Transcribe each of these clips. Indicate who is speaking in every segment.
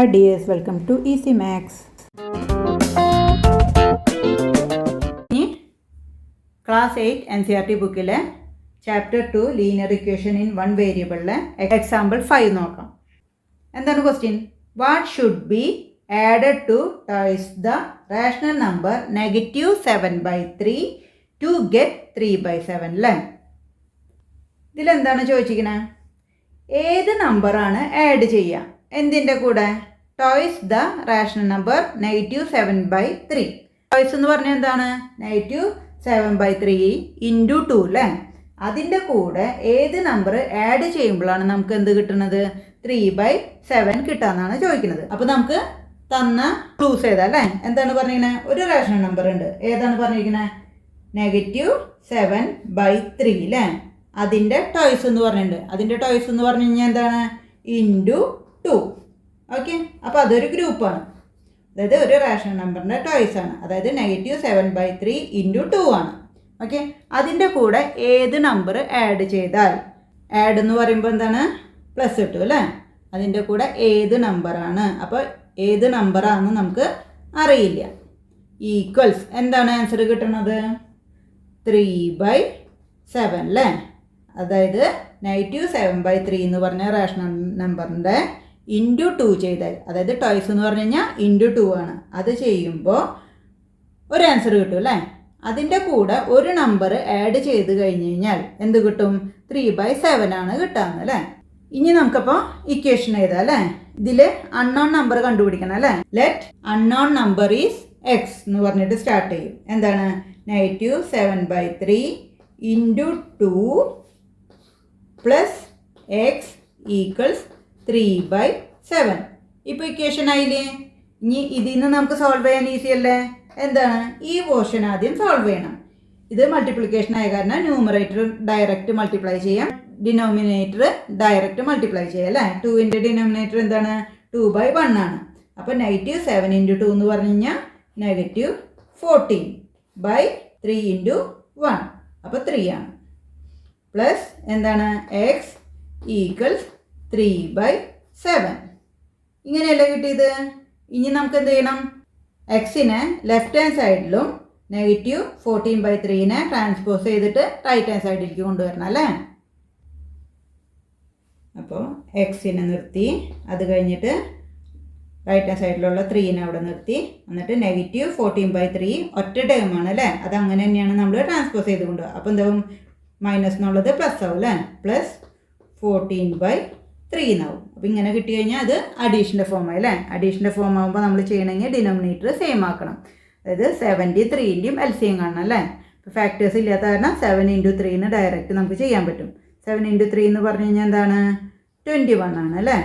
Speaker 1: Hi dears, welcome to Easy Max. Class 8 NCERT ബുക്കിലെ Chapter 2 Linear Equation in One Variable Example 5 നോക്കാം. എന്താണ് question? What should be added to twice the rational number -7/3 to get 3/7 അല്ലേ? ഇതിലെന്താണ് ചോദിച്ചിരിക്കുന്നത്? ഏത് നമ്പറാണ് add ചെയ്യുക? എന്തിൻ്റെ കൂടെ? Toys the rational number -7/3. Toys എന്ന് പറഞ്ഞാൽ എന്താണ്? -7/3 × 2 അല്ലേ? അതിൻ്റെ കൂടെ ഏത് നമ്പർ ആഡ് ചെയ്യുമ്പോഴാണ് നമുക്ക് എന്ത് കിട്ടുന്നത്? 3/7 കിട്ടാന്നാണ് ചോദിക്കുന്നത്. അപ്പോൾ നമുക്ക് തന്ന ക്ലൂസ് ഏതാ അല്ലേ? എന്താണ് പറഞ്ഞിരിക്കുന്നത്? ഒരു റാഷണൽ നമ്പർ ഉണ്ട്. ഏതാണ് പറഞ്ഞിരിക്കുന്നത്? -7/3 അല്ലേ? അതിൻ്റെ ടോയ്സ് എന്ന് പറഞ്ഞിട്ടുണ്ട്. അതിൻ്റെ ടോയ്സ് എന്ന് പറഞ്ഞു കഴിഞ്ഞാൽ എന്താണ്? × 2. ഓക്കെ, അപ്പോൾ അതൊരു ഗ്രൂപ്പാണ്. അതായത് ഒരു റാഷണൽ നമ്പറിൻ്റെ ടോയ്സ് ആണ്. അതായത് -7/3 × 2 ആണ്. ഓക്കെ, അതിൻ്റെ കൂടെ ഏത് നമ്പർ ആഡ് ചെയ്താൽ, ആഡ് എന്ന് പറയുമ്പോൾ എന്താണ്? പ്ലസ് കിട്ടും അല്ലേ? അതിൻ്റെ കൂടെ ഏത് നമ്പറാണ്? അപ്പോൾ ഏത് നമ്പറാണെന്ന് നമുക്ക് അറിയില്ല. ഈക്വൽസ് എന്താണ് ആൻസർ കിട്ടുന്നത്? 3/7 അല്ലേ? അതായത് -7/3 എന്ന് പറഞ്ഞ റാഷണൽ നമ്പറിൻ്റെ × 2 ചെയ്താൽ, അതായത് ടോയ്സ് എന്ന് പറഞ്ഞു കഴിഞ്ഞാൽ × 2 ആണ്. അത് ചെയ്യുമ്പോൾ ഒരു ആൻസർ കിട്ടും അല്ലേ? അതിൻ്റെ കൂടെ ഒരു നമ്പർ ആഡ് ചെയ്ത് കഴിഞ്ഞ് കഴിഞ്ഞാൽ എന്ത് കിട്ടും? 3/7 ആണ് കിട്ടാന്ന് അല്ലേ? ഇനി നമുക്കപ്പോൾ ഇക്വേഷൻ എഴുതാം അല്ലേ? ഇതിൽ അൺനോൺ നമ്പർ കണ്ടുപിടിക്കണം അല്ലേ? Let unknown number is X എന്ന് പറഞ്ഞിട്ട് സ്റ്റാർട്ട് ചെയ്യും. എന്താണ്? -7/3 × 2 പ്ലസ് എക്സ് ഈക്വൽസ് 3/7. ഇപ്പോൾ ഇക്വേഷൻ ആയില്ലേ? ഇനി ഇതിൽ നിന്ന് നമുക്ക് സോൾവ് ചെയ്യാൻ ഈസി അല്ലേ? എന്താണ്? ഈ പോർഷൻ ആദ്യം സോൾവ് ചെയ്യണം. ഇത് മൾട്ടിപ്ലിക്കേഷൻ ആയ കാരണം ന്യൂമറേറ്റർ ഡയറക്റ്റ് മൾട്ടിപ്ലൈ ചെയ്യാം, ഡിനോമിനേറ്റർ ഡയറക്റ്റ് മൾട്ടിപ്ലൈ ചെയ്യാം അല്ലേ? 2ൻ്റെ ഡിനോമിനേറ്റർ എന്താണ്? 2/1 ആണ്. അപ്പോൾ -7 × 2 എന്ന് പറഞ്ഞു കഴിഞ്ഞാൽ -14/3 × 1, അപ്പോൾ 3 ആണ്. പ്ലസ് എന്താണ്? X equals 3/7. ഇങ്ങനെയല്ലേ കിട്ടിയത്? ഇനി നമുക്ക് എന്ത് ചെയ്യണം? എക്സിനെ ലെഫ്റ്റ് ഹാൻഡ് സൈഡിലും -14/3 ട്രാൻസ്പോസ് ചെയ്തിട്ട് റൈറ്റ് ഹാൻഡ് സൈഡിലേക്ക് കൊണ്ടുവരണം അല്ലേ? അപ്പോൾ എക്സിനെ നിർത്തി, അത് കഴിഞ്ഞിട്ട് റൈറ്റ് ഹാൻഡ് സൈഡിലുള്ള 3നെ അവിടെ നിർത്തി, എന്നിട്ട് -14/3 ഒറ്റ ടേമാണ് അല്ലേ? അത് അങ്ങനെ തന്നെയാണ് നമ്മൾ ട്രാൻസ്പോസ് ചെയ്ത് കൊണ്ടുപോകുക. അപ്പോൾ എന്താവും? മൈനസ് എന്നുള്ളത് പ്ലസ് ആവും അല്ലേ? പ്ലസ് 14/3 എന്നാവും. അപ്പോൾ ഇങ്ങനെ കിട്ടി കഴിഞ്ഞാൽ അത് അഡീഷൻ്റെ ഫോം ആയി അല്ലേ? അഡീഷൻ്റെ ഫോം ആകുമ്പോൾ നമ്മൾ ചെയ്യണമെങ്കിൽ ഡിനോമിനേറ്റർ സെയിം ആക്കണം. അതായത് 7/3ൻ്റെയും LCM കാണണം അല്ലേ? ഇപ്പോൾ ഫാക്ടേഴ്സ് ഇല്ലാത്ത കാരണം 7 × 3 ഡയറക്റ്റ് നമുക്ക് ചെയ്യാൻ പറ്റും. 7 × 3 എന്ന് പറഞ്ഞു കഴിഞ്ഞാൽ എന്താണ്? 21 ആണ് അല്ലേ?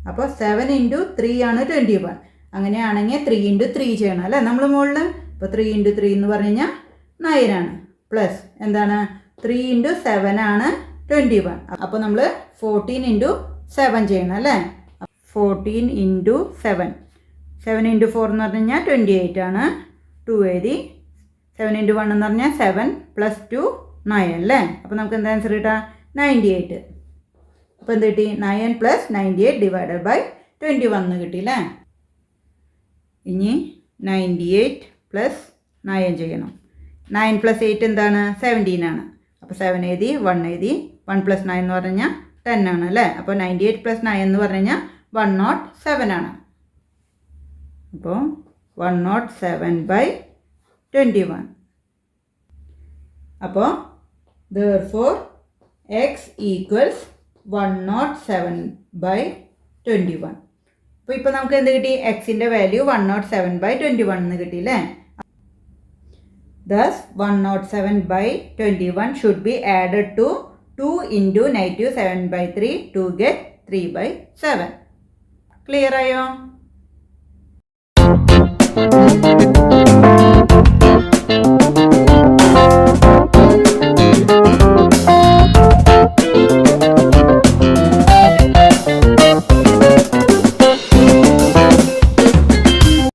Speaker 1: അപ്പോൾ 7 × 3 ആണ് 21. അങ്ങനെയാണെങ്കിൽ 3 × 3 ചെയ്യണം അല്ലേ നമ്മൾ മുകളിൽ? അപ്പോൾ 3 × 3 എന്ന് പറഞ്ഞു കഴിഞ്ഞാൽ 9 ആണ്. പ്ലസ് എന്താണ്? 3 × 7 ആണ് 21. അപ്പോൾ നമ്മൾ 14 × 7 ചെയ്യണം അല്ലേ? 14 × 7. 7 × 4 എന്ന് പറഞ്ഞു കഴിഞ്ഞാൽ 28 ആണ്. 2 എഴുതി. 7 × 1 എന്ന് പറഞ്ഞാൽ 7 + 2 9 അല്ലേ? അപ്പോൾ നമുക്ക് എന്താ ആൻസർ കിട്ടുക? 98. അപ്പോൾ എന്ത് കിട്ടി? 9 + 98 / 21 കിട്ടി അല്ലേ? ഇനി 98 + 9 ചെയ്യണം. 9 + 8 എന്താണ്? 17 ആണ്. അപ്പോൾ 7 എഴുതി, 1 എഴുതി. 1 + 9 എന്ന് പറഞ്ഞു കഴിഞ്ഞാൽ 10 ആണ് അല്ലേ? അപ്പോൾ 98 + 9 എന്ന് പറഞ്ഞു കഴിഞ്ഞാൽ 107 ആണ്. അപ്പോൾ 107/21. അപ്പോൾ therefore x ഈക്വൽസ് 107/21. അപ്പോൾ ഇപ്പോൾ നമുക്ക് എന്ത് കിട്ടി? എക്സിൻ്റെ വാല്യൂ 107/21 എന്ന് കിട്ടിയില്ലേ? Thus 107/21 should be added to 2 × -7/3 to get 3/7. Clear ആയോ?